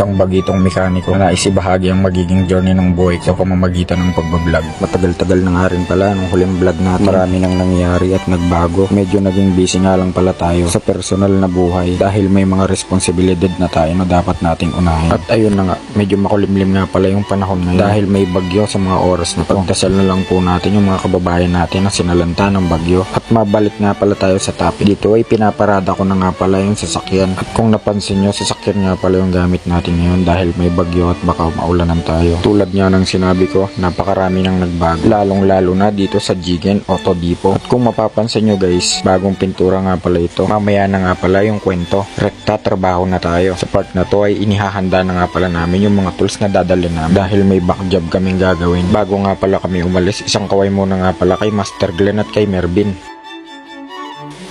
Isang bagitong mekaniko na naisibahagi ang magiging journey ng buhay sa pamamagitan ng pagbablog. Matagal-tagal na nga rin pala nung huling vlog natin. Marami nang nangyari at nagbago. Medyo naging busy nga lang pala tayo sa personal na buhay dahil may mga responsibilidad na tayo na dapat nating unahin. At ayun na nga, medyo makulimlim nga pala yung panahon ngayon dahil may bagyo sa mga oras na to. Pagdasal na lang po natin yung mga kababayan natin na sinalanta ng bagyo. At mabalik nga pala tayo sa topic. Dito ay pinaparada ko na nga pala yung sasakyan. At kung napansin nyo, sasakyan nga pala yung gamit natin ngayon dahil may bagyo at baka maulanan tayo. Tulad nga ng sinabi ko, napakarami nang nagbago. Lalong lalo na dito sa Jigen Auto Depot. At kung mapapansin nyo guys, bagong pintura nga pala ito. Mamaya na nga pala yung kwento. Rekta trabaho na tayo. Sa part na to ay inihahanda na nga pala namin yung mga tools na dadalhin namin dahil may back job kaming gagawin. Bago nga pala kami umalis, isang kaway muna nga pala kay Master Glenn at kay Mervin.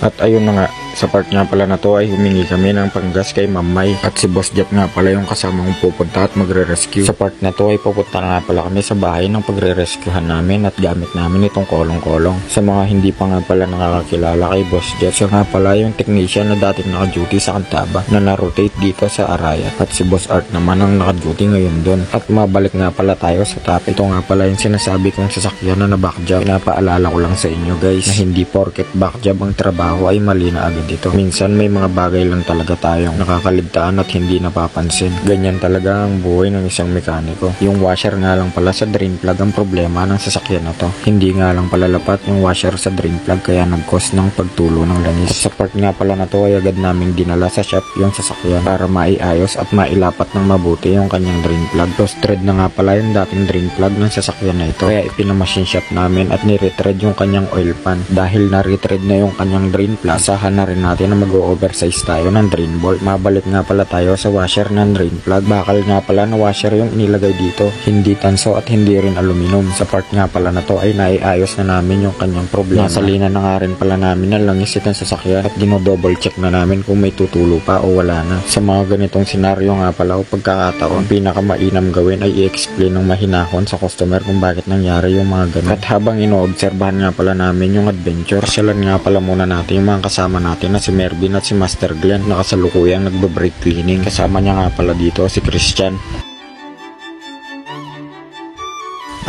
At ayun na nga, sa part nga pala na to ay humingi kami ng panggas kay Mamay. At si Boss Jeff nga pala yung kasama kong pupunta at magre-rescue. Sa part na to ay pupunta nga pala kami sa bahay ng pagre-rescuehan namin at gamit namin itong kolong-kolong. Sa mga hindi pa nga pala nakakakilala kay Boss Jeff, siya nga pala yung technician na dating naka-duty sa Cantaba na na-rotate dito sa Arayat. At si Boss Art naman ang naka-duty ngayon doon. At mabalik nga pala tayo sa topic. Ito nga pala yung sinasabi kong sasakyan na backjob. Pinapaalala ko lang sa inyo guys na hindi porket backjob ang trabaho ay mali na agad ito. Minsan may mga bagay lang talaga tayong nakakaligtaan at hindi napapansin. Ganyan talaga ang buhay ng isang mekaniko. Yung washer nga lang pala sa drain plug ang problema ng sasakyan na to. Hindi nga lang pala lapat yung washer sa drain plug kaya nag-cause ng pagtulo ng langis. At sa part nga pala na to ay agad naming dinala sa shop yung sasakyan para maiayos at mailapat ng mabuti yung kanyang drain plug. Lost thread na nga pala yung dating drain plug ng sasakyan na ito. Kaya ipinamachine shop namin at ni-retread yung kanyang oil pan. Dahil na-retread na yung kanyang drain plug, asahan na rin natin na mag-oversize tayo ng drain bolt. Mabalik nga pala tayo sa washer ng drain plug. Bakal nga pala na washer yung inilagay dito. Hindi tanso at hindi rin aluminum. Sa part nga pala na to ay naiayos na namin yung kanyang problema. Nasalina na nga rin pala namin na langis itong sasakyan at dino-double check na namin kung may tutulo pa o wala na. Sa mga ganitong senaryo nga pala o pagkakataon, pinakamainam gawin ay i-explain ng mahinahon sa customer kung bakit nangyari yung mga ganun. At habang inoobserbahan nga pala namin yung adventure, syalan nga pala muna natin yung mga kasama natin na si Mervin at si Master Glenn na kasalukuyang nagbe-brake cleaning. Kasama niya nga pala dito si Christian.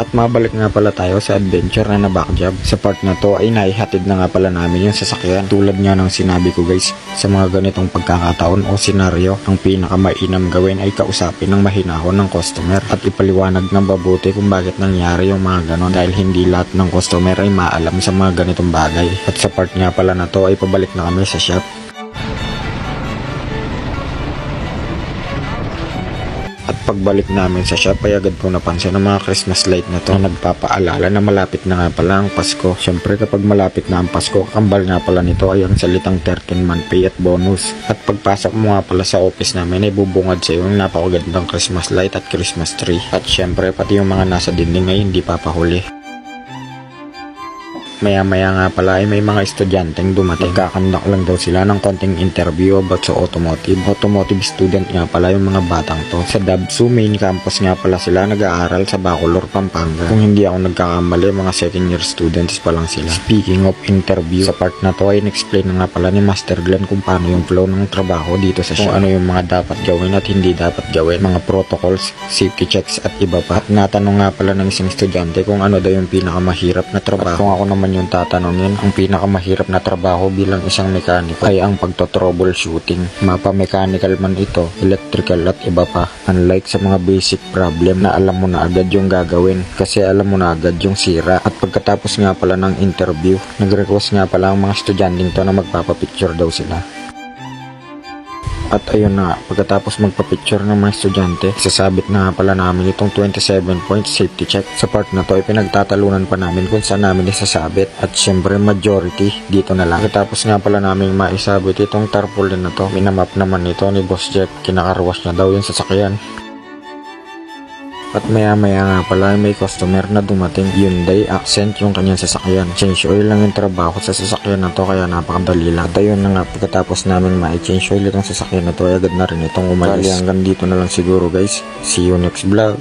At mabalik nga pala tayo sa adventure na backjob. Sa part na to ay naihatid na nga pala namin yung sasakyan. Tulad nga ng sinabi ko guys, sa mga ganitong pagkakataon o senaryo, ang pinakamainam gawin ay kausapin ng mahinahon ng customer at ipaliwanag ng mabuti kung bakit nangyari yung mga ganon dahil hindi lahat ng customer ay maalam sa mga ganitong bagay. At sa part nga pala na to ay pabalik na kami sa shop. Pagbalik namin sa shop ay agad ko napansin ang mga Christmas light na to na nagpapaalala na malapit na nga pala ang Pasko. Syempre kapag malapit na ang Pasko, kambal nga pala nito ay ang salitang 13-month pay at bonus. At pagpasok mo nga pala sa office namin ay bubungad sa iyo yung napakagandang Christmas light at Christmas tree. At syempre pati yung mga nasa dinding ay hindi papahuli. Maya-maya nga pala ay may mga estudyanteng dumating. Kakandak lang daw sila ng konting interview about sa automotive. Automotive student nga pala yung mga batang to. Sa Dabsu main campus nga pala sila nag-aaral sa Bacolor, Pampanga. Kung hindi ako nagkakamali, mga second year students pa lang sila. Speaking of interview, sa part na to ay in-explain na nga pala ni Master Glenn kung paano yung flow ng trabaho dito sa shop. Kung ano yung mga dapat gawin at hindi dapat gawin. Mga protocols, safety checks at iba pa. At natanong nga pala ng isang estudyante kung ano daw yung pinakamahirap na trabaho. Kung ako naman yung tatanungin, ang pinakamahirap na trabaho bilang isang mekaniko ay ang pagto-troubleshooting. Mapa-mechanical man ito, electrical at iba pa. Unlike sa mga basic problem na alam mo na agad yung gagawin kasi alam mo na agad yung sira. At pagkatapos nga pala ng interview, nag-request nga pala ang mga estudyanteng to na magpapapicture daw sila. At ayun na nga, pagkatapos magpa-picture ng mga estudyante, sasabit na nga pala namin itong 27-point safety check. Sa part na to ay pinagtatalunan pa namin kung saan namin isasabit. At syempre majority dito na lang. Pagkatapos nga pala namin maisabit itong tarpaulin na to, minamap naman ito ni Boss Jeff, kinakarwash niya daw yung sasakyan. At maya-maya nga pala may customer na dumating. Hyundai Accent yung kanyang sasakyan. Change oil lang yung trabaho sa sasakyan na to kaya napakadali lang. At ayun na nga, pagkatapos namin ma-change oil itong sasakyan na to ay agad na rin itong umalis. Kali hanggang dito na lang siguro guys. See you next vlog.